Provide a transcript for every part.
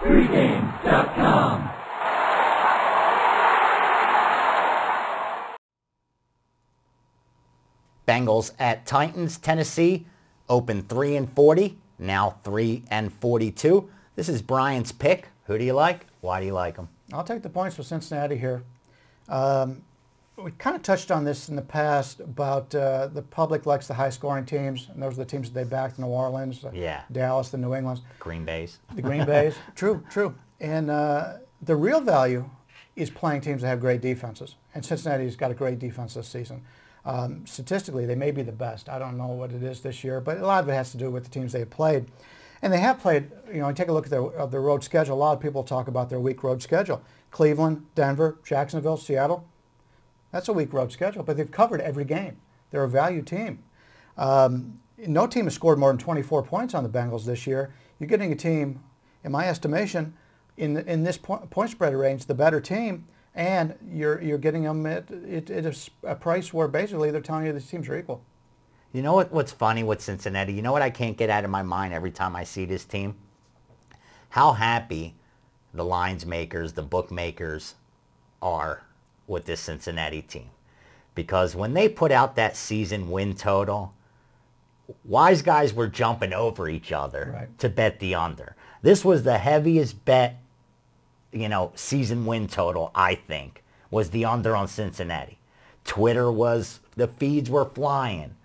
Pregame.com. Bengals at Titans. Tennessee opened 3-40, now 3-42. This is Brian's pick. Who do you like? Why do you like them? I'll take the points for Cincinnati here. We kind of touched on this in the past about the public likes the high-scoring teams, and those are the teams that they backed: New Orleans, Dallas, the New Englands, Green Bays. the Green Bays. True. And the real value is playing teams that have great defenses, and Cincinnati's got a great defense this season. Statistically, they may be the best. I don't know what it is this year, but a lot of it has to do with the teams they have played. And they have played, take a look at their road schedule. A lot of people talk about their weak road schedule. Cleveland, Denver, Jacksonville, Seattle. That's a weak road schedule, but they've covered every game. They're a value team. No team has scored more than 24 points on the Bengals this year. You're getting a team, in my estimation, in this point spread range, the better team, and you're getting them at a price where basically they're telling you these teams are equal. You know what's funny with Cincinnati? You know what I can't get out of my mind every time I see this team? How happy the lines makers, the bookmakers are with this Cincinnati team. Because when they put out that season win total, wise guys were jumping over each other to bet the under. This was the heaviest bet, season win total, I think, was the under on Cincinnati. Twitter the feeds were flying.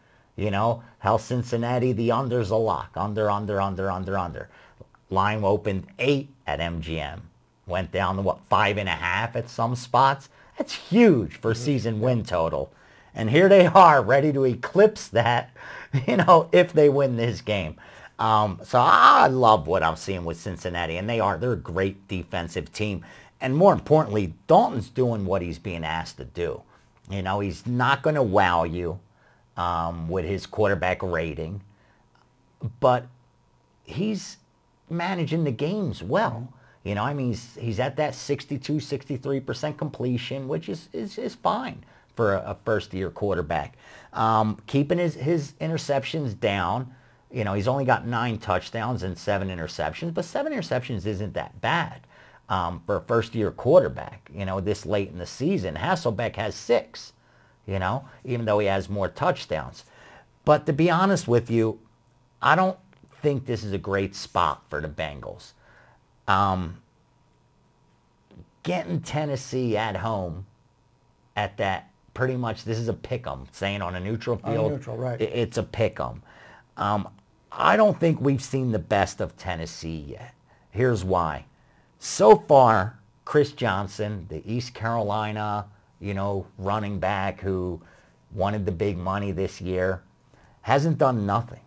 How Cincinnati, the under's a lock. Under. Line opened 8 at MGM. Went down to, 5.5 at some spots? That's huge for season win total. And here they are, ready to eclipse that, if they win this game. So I love what I'm seeing with Cincinnati, and they're a great defensive team. And more importantly, Dalton's doing what he's being asked to do. He's not going to wow you with his quarterback rating, but he's managing the games well. He's at that 63% completion, which is fine for a first-year quarterback. Keeping his interceptions down. He's only got 9 touchdowns and 7 interceptions, but 7 interceptions isn't that bad for a first-year quarterback, this late in the season. Hasselbeck has 6, even though he has more touchdowns. But to be honest with you, I don't think this is a great spot for the Bengals. Getting Tennessee at home at that, pretty much, this is a pick-em, saying on a neutral field. Neutral, right. It's a pick-em. I don't think we've seen the best of Tennessee yet. Here's why. So far, Chris Johnson, the East Carolina, running back who wanted the big money this year, hasn't done nothing.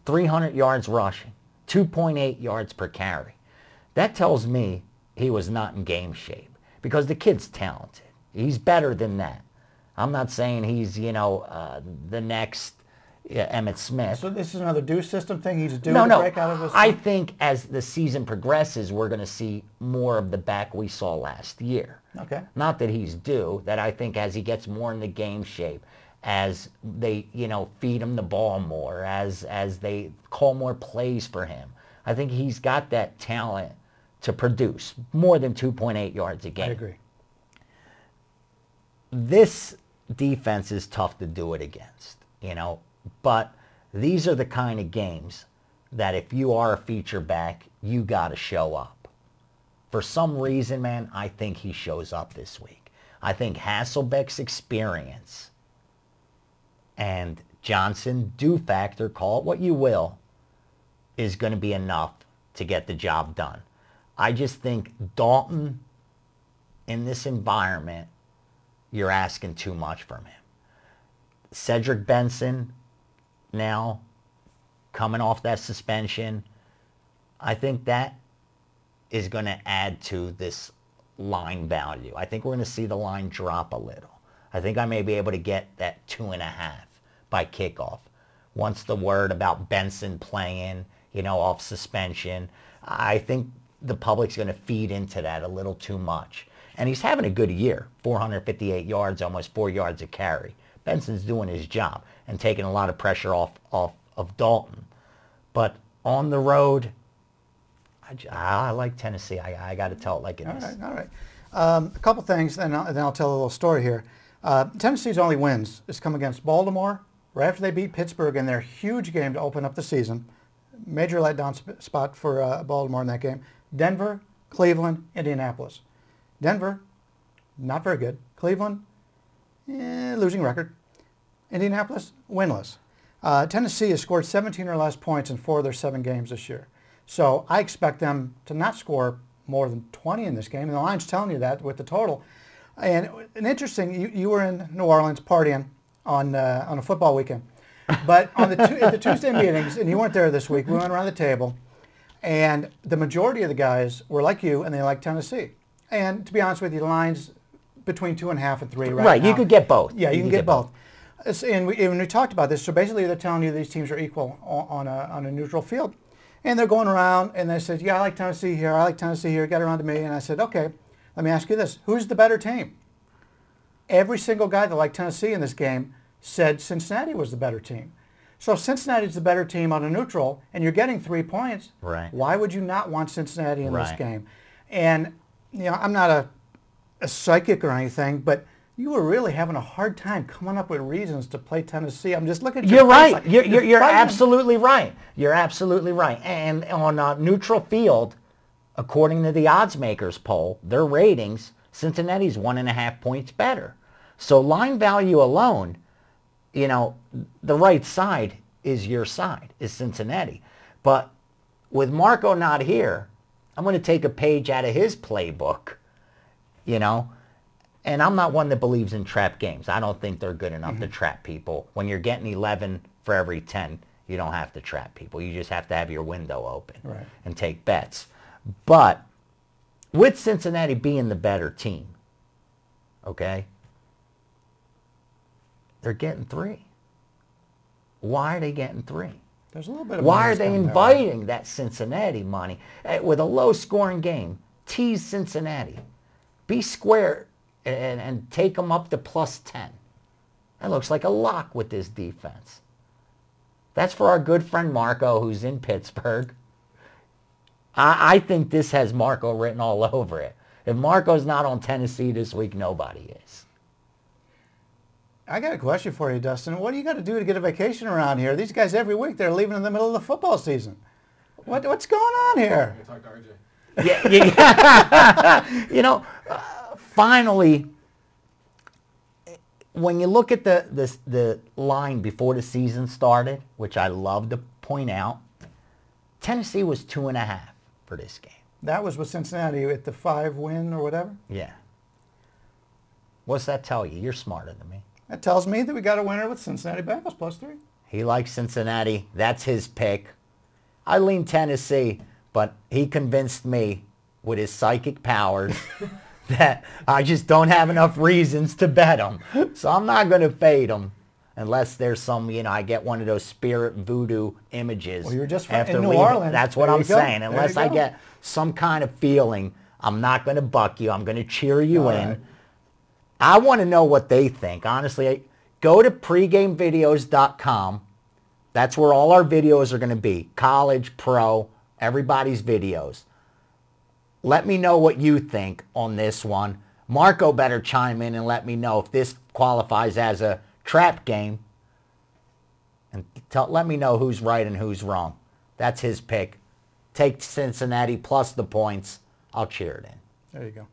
300 yards rushing, 2.8 yards per carry. That tells me he was not in game shape, because the kid's talented. He's better than that. I'm not saying he's, the next Emmitt Smith. So this is another due system thing? He's due to break out of his... I think as the season progresses, we're going to see more of the back we saw last year. Okay. Not that he's due, that I think as he gets more in the game shape, as they, feed him the ball more, as they call more plays for him, I think he's got that talent to produce more than 2.8 yards a game. I agree. This defense is tough to do it against, but these are the kind of games that if you are a feature back, you got to show up. For some reason, man, I think he shows up this week. I think Hasselbeck's experience and Johnson do factor, call it what you will, is going to be enough to get the job done. I just think Dalton, in this environment, you're asking too much from him. Cedric Benson, now coming off that suspension, I think that is going to add to this line value. I think we're going to see the line drop a little. I think I may be able to get that 2.5 by kickoff. Once the word about Benson playing, off suspension, I think the public's going to feed into that a little too much. And he's having a good year, 458 yards, almost 4 yards a carry. Benson's doing his job and taking a lot of pressure off of Dalton. But on the road, I like Tennessee. I got to tell it like it is. All right. A couple things, and then I'll tell a little story here. Tennessee's only wins is come against Baltimore right after they beat Pittsburgh in their huge game to open up the season. Major letdown spot for Baltimore in that game. Denver, Cleveland, Indianapolis. Denver, not very good. Cleveland, losing record. Indianapolis, winless. Tennessee has scored 17 or less points in 4 of their 7 games this year. So I expect them to not score more than 20 in this game. And the line's telling you that with the total. And interesting, you were in New Orleans partying on a football weekend. But on at the Tuesday meetings, and you weren't there this week, we went around the table, and the majority of the guys were like you, and they like Tennessee. And to be honest with you, the line's between 2.5 and 3 right now. You could get both. Yeah, you can get both. And when we talked about this, so basically they're telling you these teams are equal on a neutral field. And they're going around, and they said, yeah, I like Tennessee here, I like Tennessee here, get around to me. And I said, okay, let me ask you this. Who's the better team? Every single guy that liked Tennessee in this game said Cincinnati was the better team. So if Cincinnati's the better team on a neutral, and you're getting 3 points, why would you not want Cincinnati in this game? And, you know, I'm not a psychic or anything, but you were really having a hard time coming up with reasons to play Tennessee. I'm just looking at your You're right. Like, you're absolutely right. You're absolutely right. And on a neutral field, according to the odds makers poll, their ratings, Cincinnati's 1.5 points better. So line value alone, you know, the right side is your side, is Cincinnati. But with Marco not here, I'm going to take a page out of his playbook, you know. And I'm not one that believes in trap games. I don't think they're good enough to trap people. When you're getting 11 for every 10, you don't have to trap people. You just have to have your window open and take bets. But with Cincinnati being the better team, okay, they're getting 3. Why are they getting 3? There's a little bit of Why are they inviting that Cincinnati money? With a low-scoring game, tease Cincinnati. Be square. And take them up to +10. That looks like a lock with this defense. That's for our good friend Marco, who's in Pittsburgh. I think this has Marco written all over it. If Marco's not on Tennessee this week, nobody is. I got a question for you, Dustin. What do you got to do to get a vacation around here? These guys every week, they're leaving in the middle of the football season. What's going on here? Talk to RJ. Yeah. You know, finally, when you look at the line before the season started, which I love to point out, Tennessee was 2.5 for this game. That was with Cincinnati at the 5 win or whatever? Yeah. What's that tell you? You're smarter than me. That tells me that we got a winner with Cincinnati Bengals +3. He likes Cincinnati. That's his pick. I lean Tennessee, but he convinced me with his psychic powers that I just don't have enough reasons to bet him. So I'm not going to fade him unless there's some, you know, I get one of those spirit voodoo images. Well, you're just after in New leaving. Orleans. That's what I'm saying. Unless I go. get some kind of feeling, I'm not going to buck you. I'm going to cheer you in. Right. I want to know what they think. Honestly, go to pregamevideos.com. That's where all our videos are going to be. College, pro, everybody's videos. Let me know what you think on this one. Marco better chime in and let me know if this qualifies as a trap game. And let me know who's right and who's wrong. That's his pick. Take Cincinnati plus the points. I'll cheer it in. There you go.